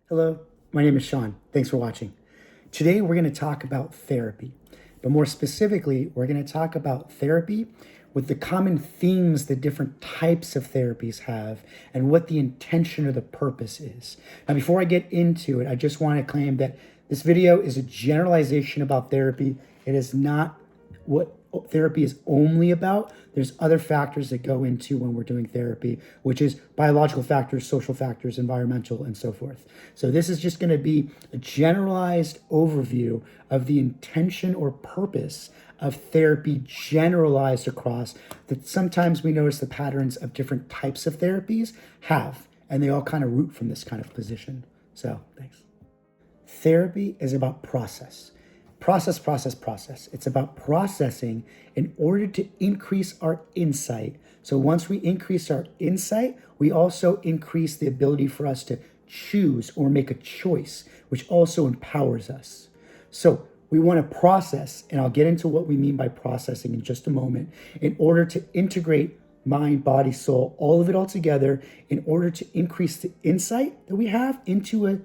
Hello, my name is Sean. Thanks for watching. Today we're going to talk about therapy, but more specifically, we're going to talk about therapy with the common themes that different types of therapies have and what the intention or the purpose is. Now, before I get into it, I just want to claim that this video is a generalization about therapy. It is not what therapy is only about. There's other factors that go into when we're doing therapy, which is biological factors, social factors, environmental, and so forth. So this is just going to be a generalized overview of the intention or purpose of therapy generalized across that sometimes we notice the patterns of different types of therapies have, and they all kind of root from this kind of position. So thanks. Therapy is about process. Process. It's about processing in order to increase our insight. So once we increase our insight, we also increase the ability for us to choose or make a choice, which also empowers us. So we want to process, and I'll get into what we mean by processing in just a moment, in order to integrate mind, body, soul, all of it all together, in order to increase the insight that we have into a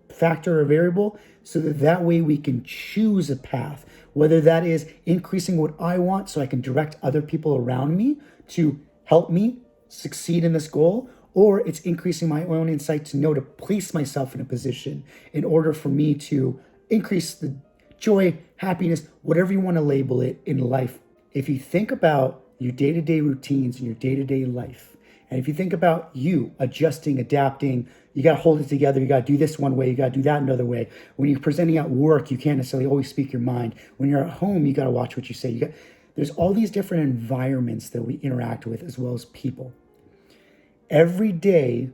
factor or variable, so that way we can choose a path, whether that is increasing what I want so I can direct other people around me to help me succeed in this goal, or it's increasing my own insight to know to place myself in a position in order for me to increase the joy, happiness, whatever you want to label it in life. If you think about your day-to-day routines and your day-to-day life, and if you think about you adjusting, adapting, you got to hold it together. You got to do this one way. You got to do that another way. When you're presenting at work, you can't necessarily always speak your mind. When you're at home, you got to watch what you say. There's all these different environments that we interact with as well as people. Every day,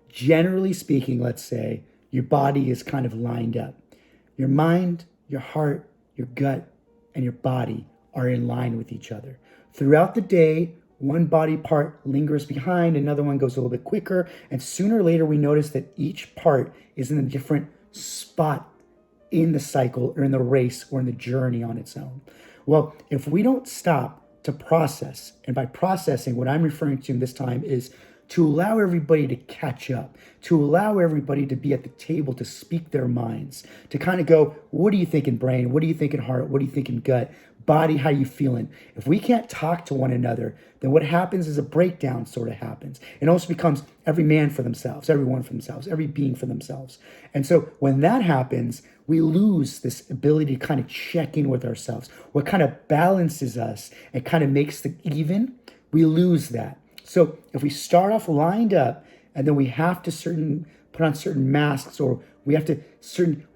generally speaking, let's say, your body is kind of lined up. Your mind, your heart, your gut, and your body are in line with each other. Throughout the day, one body part lingers behind, another one goes a little bit quicker, and sooner or later we notice that each part is in a different spot in the cycle or in the race or in the journey on its own. Well, if we don't stop to process, and by processing, what I'm referring to this time is to allow everybody to catch up, to allow everybody to be at the table to speak their minds, to kind of go, what are you thinking, brain? What are you thinking, heart? What are you thinking, gut? Body, how you feeling? If we can't talk to one another, then what happens is a breakdown sort of happens. It also becomes every man for themselves, everyone for themselves, every being for themselves. And so when that happens, we lose this ability to kind of check in with ourselves. What kind of balances us and kind of makes the even, we lose that. So if we start off lined up and then we have to put on certain masks, or we have to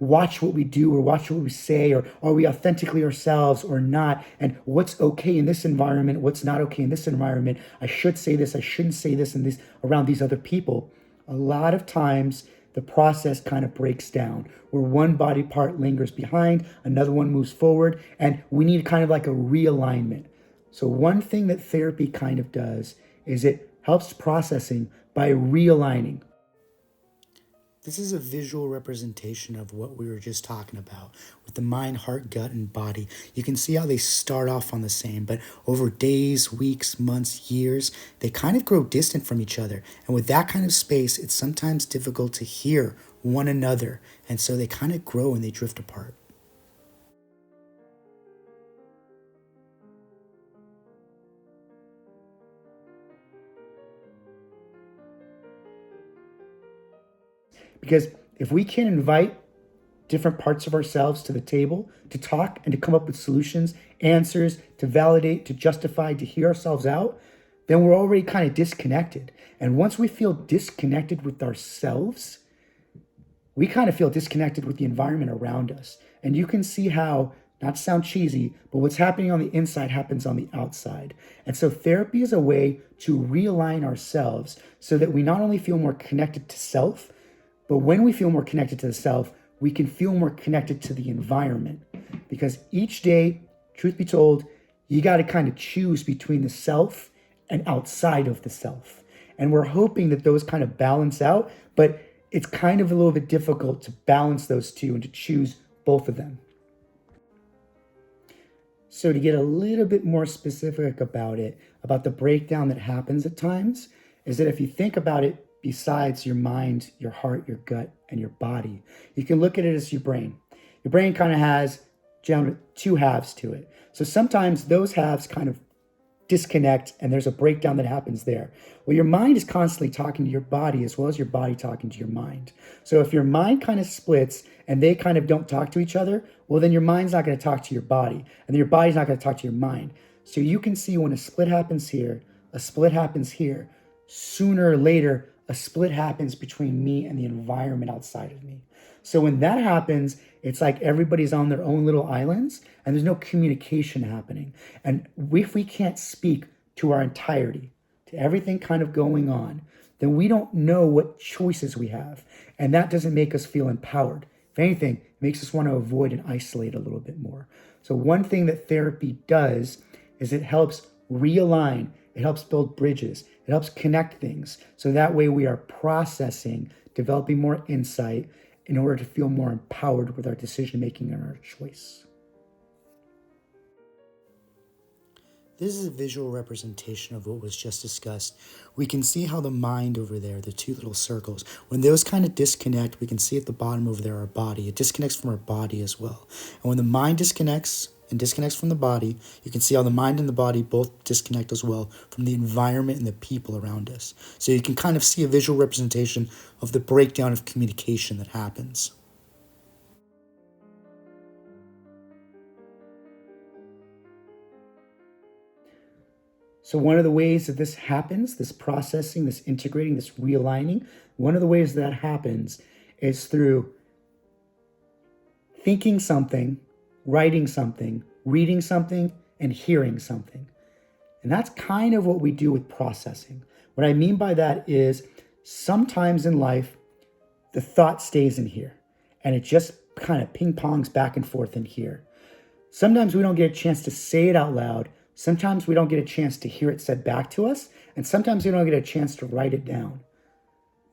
watch what we do or watch what we say, or are we authentically ourselves or not? And what's okay in this environment, what's not okay in this environment? I should say this, I shouldn't say this and this around these other people. A lot of times the process kind of breaks down where one body part lingers behind, another one moves forward, and we need kind of like a realignment. So one thing that therapy kind of does is it helps processing by realigning. This is a visual representation of what we were just talking about with the mind, heart, gut, and body. You can see how they start off on the same, but over days, weeks, months, years, they kind of grow distant from each other. And with that kind of space, it's sometimes difficult to hear one another. And so they kind of grow and they drift apart. Because if we can invite different parts of ourselves to the table to talk and to come up with solutions, answers, to validate, to justify, to hear ourselves out, then we're already kind of disconnected. And once we feel disconnected with ourselves, we kind of feel disconnected with the environment around us. And you can see how, not to sound cheesy, but what's happening on the inside happens on the outside. And so therapy is a way to realign ourselves so that we not only feel more connected to self, but when we feel more connected to the self, we can feel more connected to the environment. Because each day, truth be told, you got to kind of choose between the self and outside of the self. And we're hoping that those kind of balance out, but it's kind of a little bit difficult to balance those two and to choose both of them. So to get a little bit more specific about it, about the breakdown that happens at times, is that if you think about it besides your mind, your heart, your gut, and your body. You can look at it as your brain. Your brain kind of has generally two halves to it. So sometimes those halves kind of disconnect and there's a breakdown that happens there. Well, your mind is constantly talking to your body as well as your body talking to your mind. So if your mind kind of splits and they kind of don't talk to each other, well, then your mind's not going to talk to your body and then your body's not going to talk to your mind. So you can see when a split happens here, a split happens here, sooner or later, a split happens between me and the environment outside of me. So when that happens, it's like everybody's on their own little islands and there's no communication happening. And if we can't speak to our entirety, to everything kind of going on, then we don't know what choices we have. And that doesn't make us feel empowered. If anything, it makes us want to avoid and isolate a little bit more. So one thing that therapy does is it helps realign, it helps build bridges, it helps connect things. So that way we are processing, developing more insight in order to feel more empowered with our decision making and our choice. This is a visual representation of what was just discussed. We can see how the mind over there, the two little circles, when those kind of disconnect, we can see at the bottom over there our body. It disconnects from our body as well. And when the mind disconnects and disconnects from the body, you can see how the mind and the body both disconnect as well from the environment and the people around us. So you can kind of see a visual representation of the breakdown of communication that happens. So one of the ways that this happens, this processing, this integrating, this realigning, one of the ways that happens is through thinking something, writing something, reading something, and hearing something. And that's kind of what we do with processing. What I mean by that is sometimes in life, the thought stays in here and it just kind of ping pongs back and forth in here. Sometimes we don't get a chance to say it out loud. Sometimes we don't get a chance to hear it said back to us. And sometimes we don't get a chance to write it down.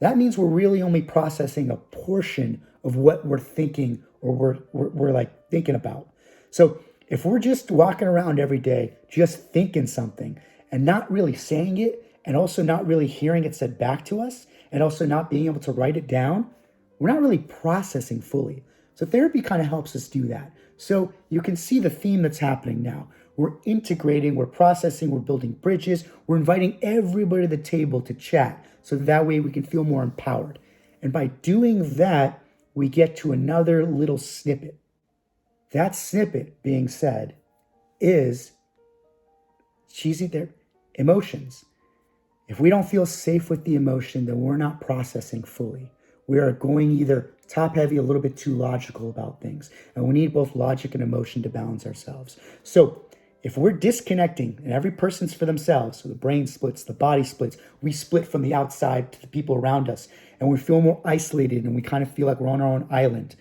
That means we're really only processing a portion of what we're thinking or we're like thinking about. So if we're just walking around every day, just thinking something and not really saying it, and also not really hearing it said back to us, and also not being able to write it down, we're not really processing fully. So therapy kind of helps us do that. So you can see the theme that's happening now. We're integrating, we're processing, we're building bridges, we're inviting everybody to the table to chat so that way we can feel more empowered. And by doing that, we get to another little snippet. That snippet being said is cheesy there, emotions. If we don't feel safe with the emotion, then we're not processing fully. We are going either top heavy, a little bit too logical about things. And we need both logic and emotion to balance ourselves. So if we're disconnecting and every person's for themselves, so the brain splits, the body splits, we split from the outside to the people around us, and we feel more isolated and we kind of feel like we're on our own island.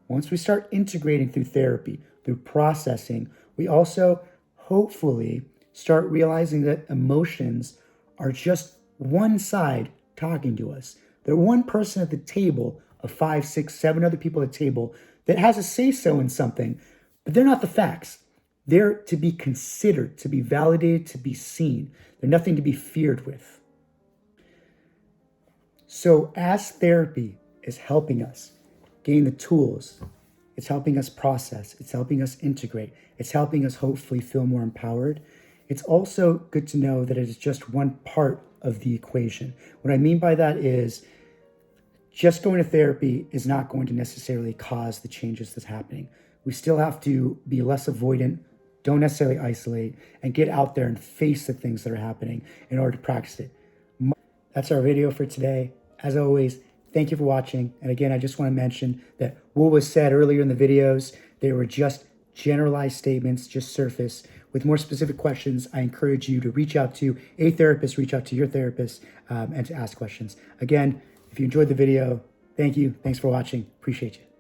Once we start integrating through therapy, through processing, we also hopefully start realizing that emotions are just one side talking to us. They're one person at the table of 5, 6, 7 other people at the table that has a say-so in something, but they're not the facts. They're to be considered, to be validated, to be seen. They're nothing to be feared with. So as therapy is helping us gain the tools, it's helping us process, it's helping us integrate, it's helping us hopefully feel more empowered, it's also good to know that it is just one part of the equation. What I mean by that is just going to therapy is not going to necessarily cause the changes that's happening. We still have to be less avoidant, don't necessarily isolate, and get out there and face the things that are happening in order to practice it. That's our video for today. As always, thank you for watching. And again, I just want to mention that what was said earlier in the videos, they were just generalized statements, just surface. With more specific questions, I encourage you to reach out to a therapist, reach out to your therapist, and to ask questions. Again, if you enjoyed the video, thank you. Thanks for watching. Appreciate you.